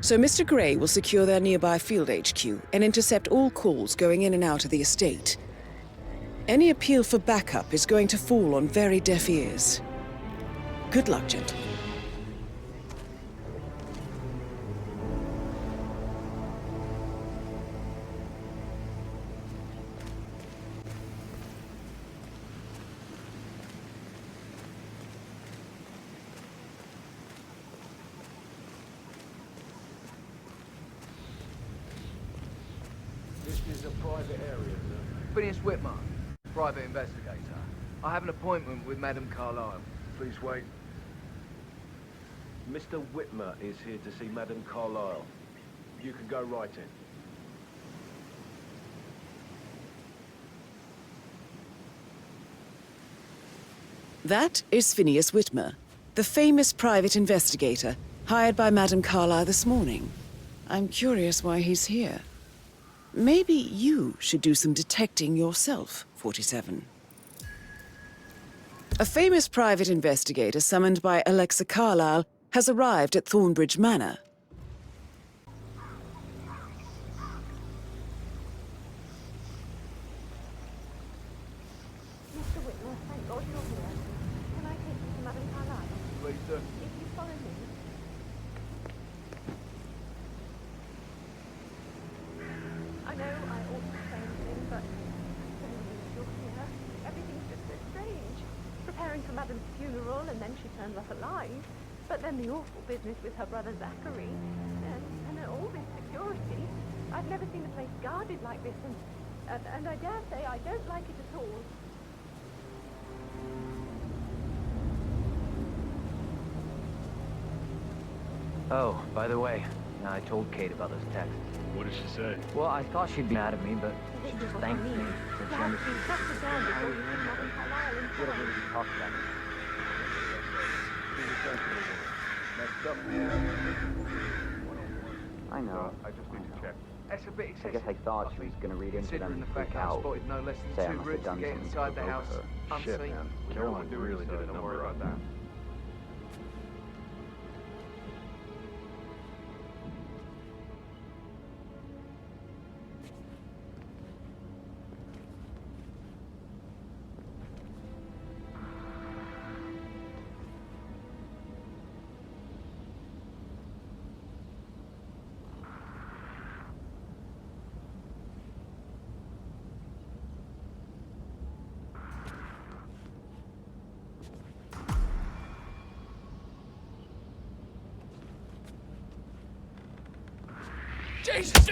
So Mr. Gray will secure their nearby field HQ and intercept all calls going in and out of the estate. Any appeal for backup is going to fall on very deaf ears. Good luck, gentlemen. This is a private area, sir. Phineas Whitmer, private investigator. I have an appointment with Madame Carlyle. Please wait. Mr. Whitmer is here to see Madame Carlyle. You can go right in. That is Phineas Whitmer, the famous private investigator hired by Madame Carlyle this morning. I'm curious why he's here. Maybe you should do some detecting yourself, 47. A famous private investigator summoned by Alexa Carlyle has arrived at Thornbridge Manor. Mr. Whitmer, thank God you're here. Can I take you to Madame Carlyle? Please, sir. If you follow me. I know I ought to say anything, but you're here. Everything's just so strange. Preparing for Madame's funeral, and then she turns up alive. But then the awful business with her brother Zachary, and all this security. I've never seen a place guarded like this, and I dare say I don't like it at all. Oh, by the way, I told Kate about those texts. What did she say? Well, I thought she'd be mad at me, but she just thanked me. Said she understood. That's the down before you see Madame Carlyle in What have we talked about? I know. I just need to check. That's a bit I excessive. guess I thought she was going to read into them Considering and the fact freak I out. spotted no less Say I than two must have routes to done get something to inside the provoke house her. Shit, unseen. man. No No one one really really did did it. Don't worry about that. Jesus!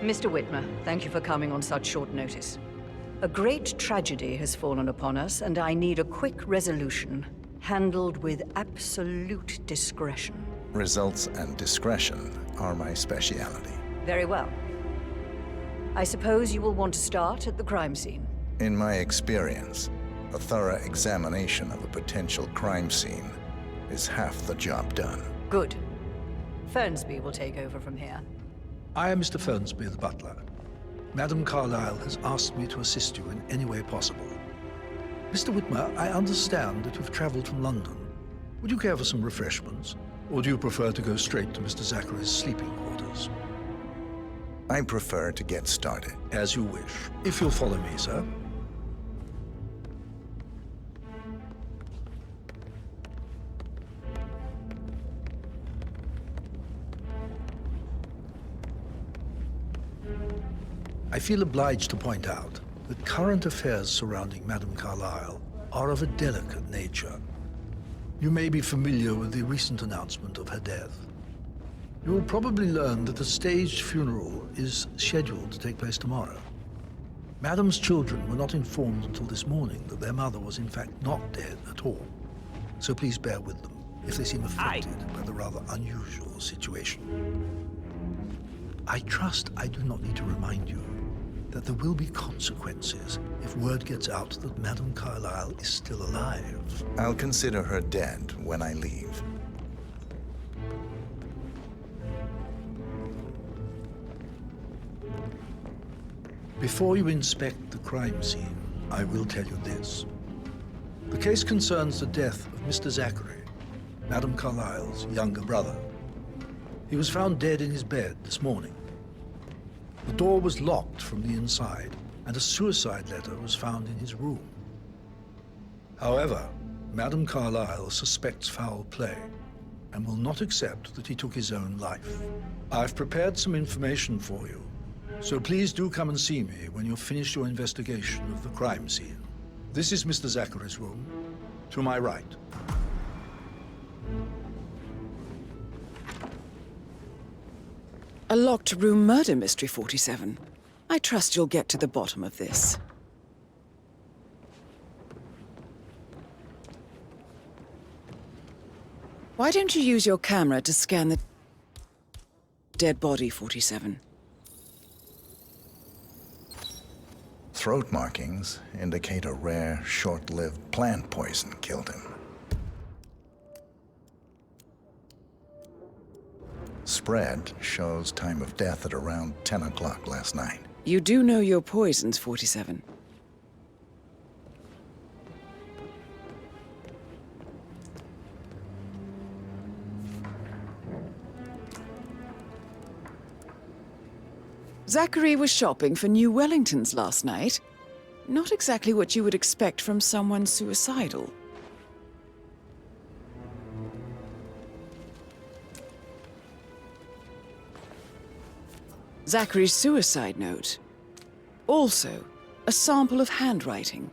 Mr. Whitmer, thank you for coming on such short notice. A great tragedy has fallen upon us, and I need a quick resolution, handled with absolute discretion. Results and discretion are my speciality. Very well. I suppose you will want to start at the crime scene. In my experience, a thorough examination of a potential crime scene is half the job done. Good. Fernsby will take over from here. I am Mr. Fernsby, the butler. Madame Carlyle has asked me to assist you in any way possible. Mr. Whitmer, I understand that you've traveled from London. Would you care for some refreshments? Or do you prefer to go straight to Mr. Zachary's sleeping quarters? I prefer to get started. As you wish. If you'll follow me, sir. I feel obliged to point out that current affairs surrounding Madame Carlyle are of a delicate nature. You may be familiar with the recent announcement of her death. You will probably learn that a staged funeral is scheduled to take place tomorrow. Madame's children were not informed until this morning that their mother was in fact not dead at all. So please bear with them if they seem affected by the rather unusual situation. I trust I do not need to remind you that there will be consequences if word gets out that Madame Carlyle is still alive. I'll consider her dead when I leave. Before you inspect the crime scene, I will tell you this. The case concerns the death of Mr. Zachary, Madame Carlyle's younger brother. He was found dead in his bed this morning. The door was locked from the inside, and a suicide letter was found in his room. However, Madame Carlyle suspects foul play and will not accept that he took his own life. I've prepared some information for you, so please do come and see me when you've finished your investigation of the crime scene. This is Mr. Zachary's room, to my right. A locked room murder mystery, 47. I trust you'll get to the bottom of this. Why don't you use your camera to scan the dead body, 47? Throat markings indicate a rare, short-lived plant poison killed him. Spread shows time of death at around 10 o'clock last night. You do know your poisons, 47. Zachary was shopping for New Wellingtons last night. Not exactly what you would expect from someone suicidal. Zachary's suicide note. Also, a sample of handwriting.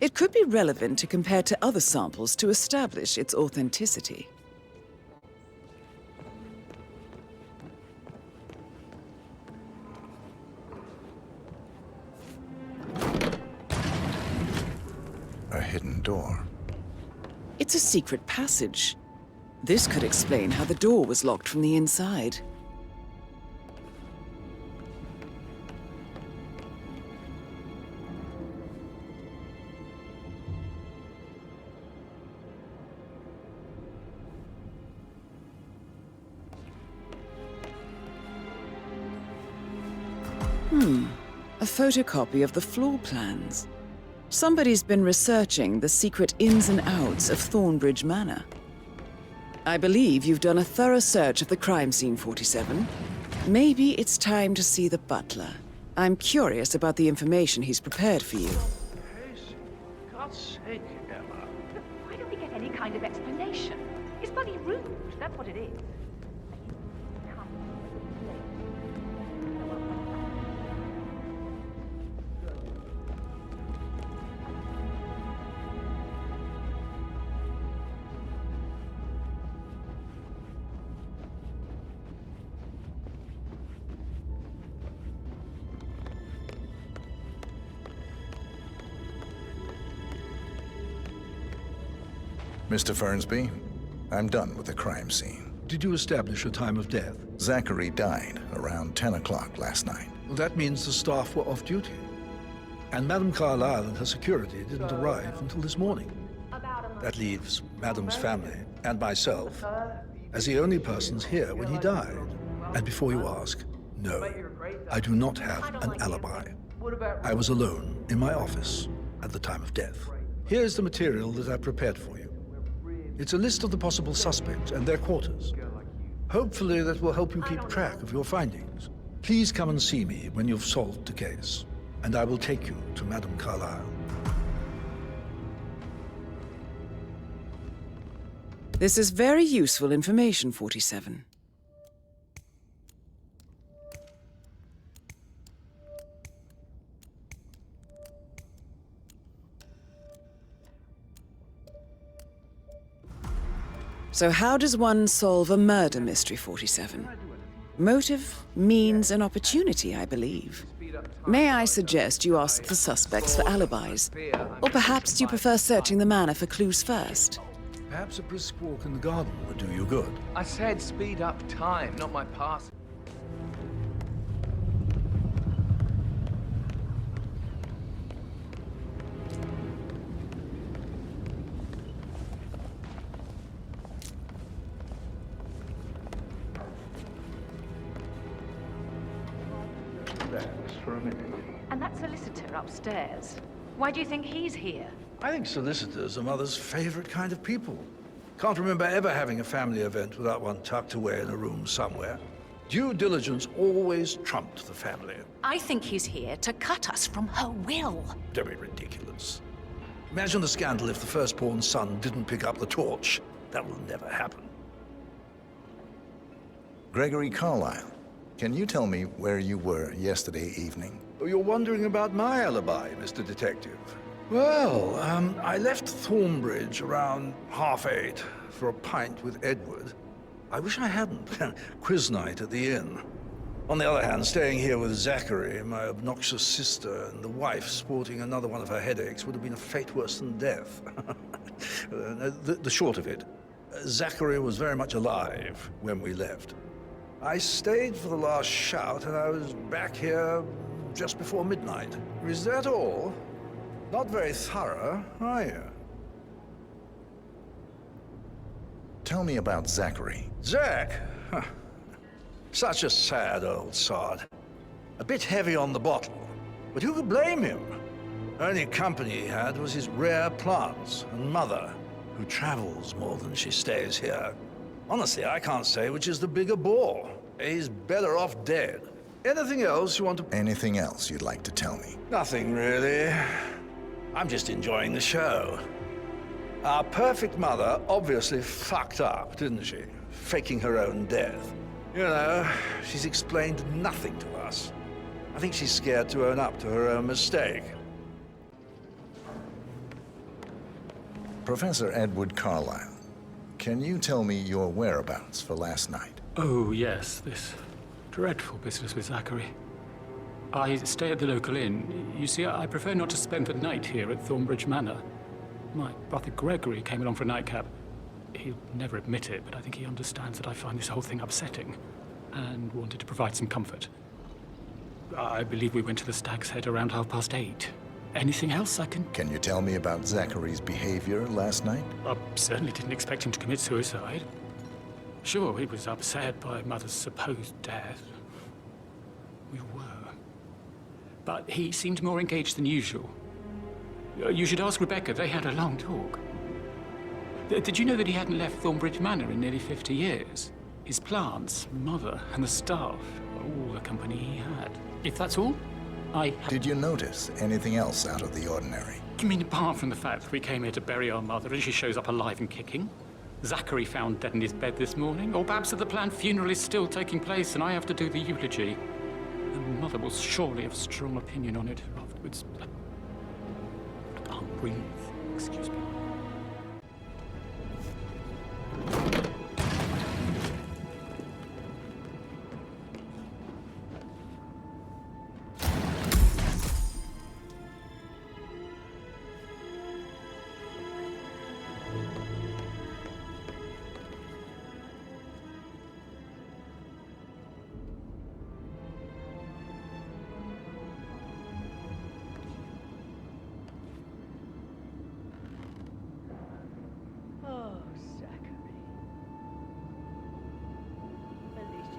It could be relevant to compare to other samples to establish its authenticity. A hidden door. It's a secret passage. This could explain how the door was locked from the inside. A photocopy of the floor plans. Somebody's been researching the secret ins and outs of Thornbridge Manor. I believe you've done a thorough search of the crime scene, 47. Maybe it's time to see the butler. I'm curious about the information he's prepared for you. God's sake, Emma. Why don't we get any kind of explanation? It's bloody rude, that's what it is. Mr. Fernsby, I'm done with the crime scene. Did you establish a time of death? Zachary died around 10 o'clock last night. Well, that means the staff were off duty. And Madame Carlyle and her security didn't arrive until this morning. That leaves Madame's family and myself as the only persons here when he died. And before you ask, no, I do not have an alibi. I was alone in my office at the time of death. Here's the material that I prepared for you. It's a list of the possible suspects and their quarters. Hopefully that will help you keep track of your findings. Please come and see me when you've solved the case, and I will take you to Madame Carlyle. This is very useful information, 47. So how does one solve a murder mystery, 47? Motive, means, and opportunity, I believe. May I suggest you ask the suspects for alibis? Or perhaps do you prefer searching the manor for clues first? Perhaps a brisk walk in the garden would do you good. I said speed up time, not my pass. for a minute. And that solicitor upstairs, why do you think he's here? I think solicitors are Mother's favorite kind of people. Can't remember ever having a family event without one tucked away in a room somewhere. Due diligence always trumped the family. I think he's here to cut us from her will. Don't be ridiculous. Imagine the scandal if the firstborn son didn't pick up the torch. That will never happen. Gregory Carlyle, can you tell me where you were yesterday evening? Oh, you're wondering about my alibi, Mr. Detective. Well, I left Thornbridge around 8:30 for a pint with Edward. I wish I hadn't. Quiz night at the inn. On the other hand, staying here with Zachary, my obnoxious sister, and the wife sporting another one of her headaches would have been a fate worse than death. The short of it, Zachary was very much alive when we left. I stayed for the last shout, and I was back here just before midnight. Is that all? Not very thorough, are you? Tell me about Zachary. Zach? Huh. Such a sad old sod. A bit heavy on the bottle, but who could blame him? Only company he had was his rare plants and Mother, who travels more than she stays here. Honestly, I can't say which is the bigger bore. He's better off dead. Anything else you want to... Anything else you'd like to tell me? Nothing, really. I'm just enjoying the show. Our perfect mother obviously fucked up, didn't she? Faking her own death. You know, she's explained nothing to us. I think she's scared to own up to her own mistake. Professor Edward Carlyle, can you tell me your whereabouts for last night? Oh, yes, this dreadful business with Zachary. I stay at the local inn. You see, I prefer not to spend the night here at Thornbridge Manor. My brother Gregory came along for a nightcap. He'll never admit it, but I think he understands that I find this whole thing upsetting and wanted to provide some comfort. I believe we went to the Stag's Head around 8:30. Anything else I can... Can you tell me about Zachary's behavior last night? I certainly didn't expect him to commit suicide. Sure, he was upset by Mother's supposed death. We were. But he seemed more engaged than usual. You should ask Rebecca. They had a long talk. Did you know that he hadn't left Thornbridge Manor in nearly 50 years? His plants, Mother, and the staff, all the company he had. If that's all, Did you notice anything else out of the ordinary? You mean apart from the fact that we came here to bury our mother and she shows up alive and kicking? Zachary found dead in his bed this morning? Or perhaps that the planned funeral is still taking place and I have to do the eulogy? And Mother will surely have a strong opinion on it afterwards. I can't breathe. Excuse me.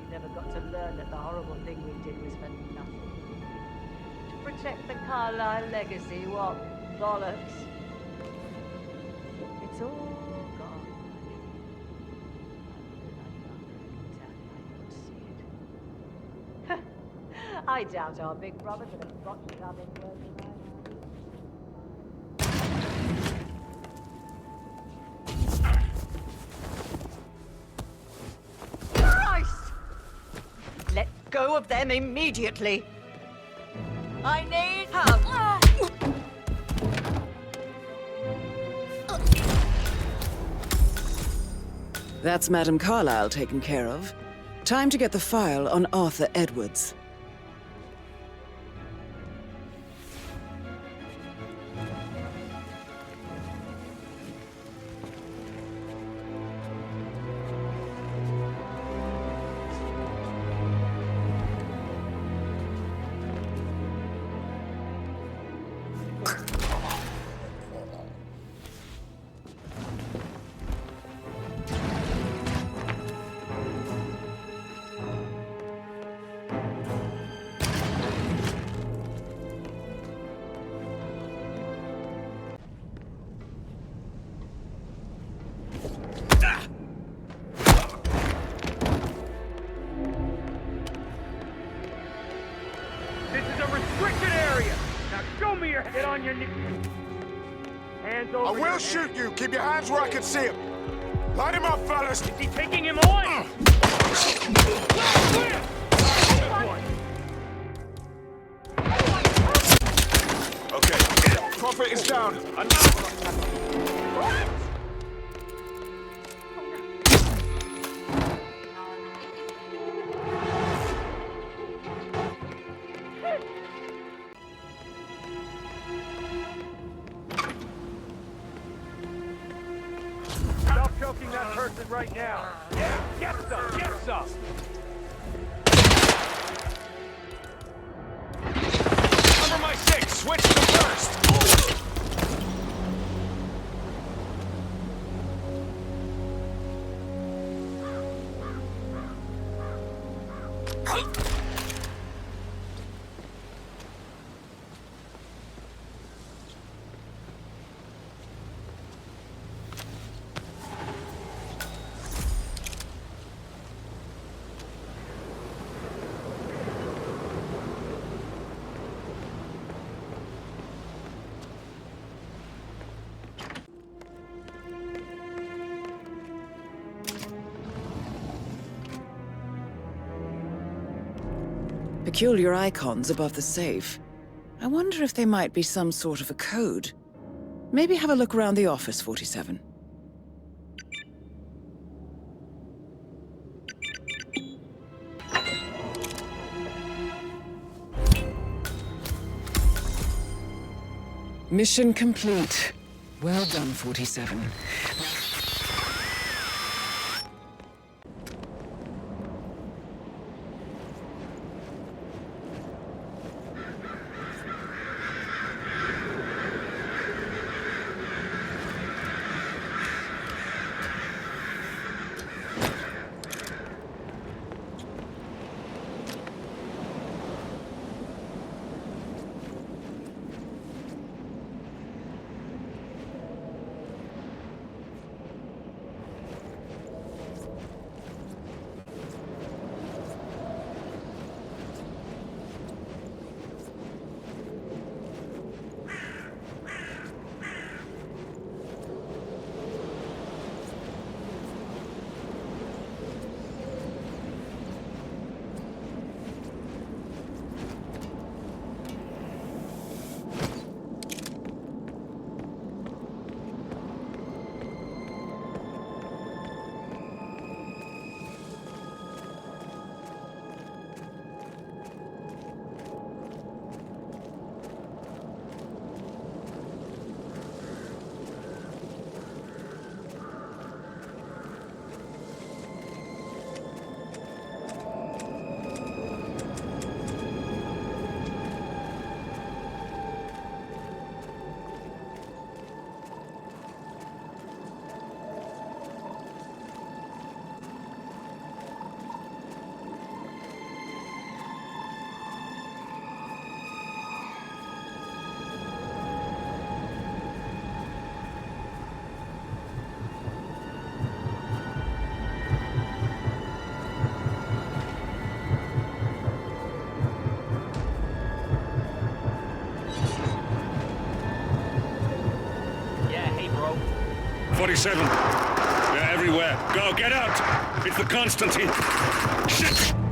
Never got to learn that the horrible thing we did was for nothing. To protect the Carlyle legacy, what bollocks. It's all gone. I doubt our big brother could have got it up in words of Let go of them immediately. I need help. That's Madame Carlyle taken care of. Time to get the file on Arthur Edwards. Get on your knees. Hands over. I will shoot you. Keep your hands where I can see him. Light him up, fellas. Is he taking him on? Okay, Prophet is down. Stop choking that person right now. Get some, get some. Cover my six. Switch to first. Peculiar icons above the safe. I wonder if they might be some sort of a code. Maybe have a look around the office, 47. Mission complete. Well done, 47. Yeah, hey, bro. 47. They're everywhere. Go, get out! It's the Constantine. Shit!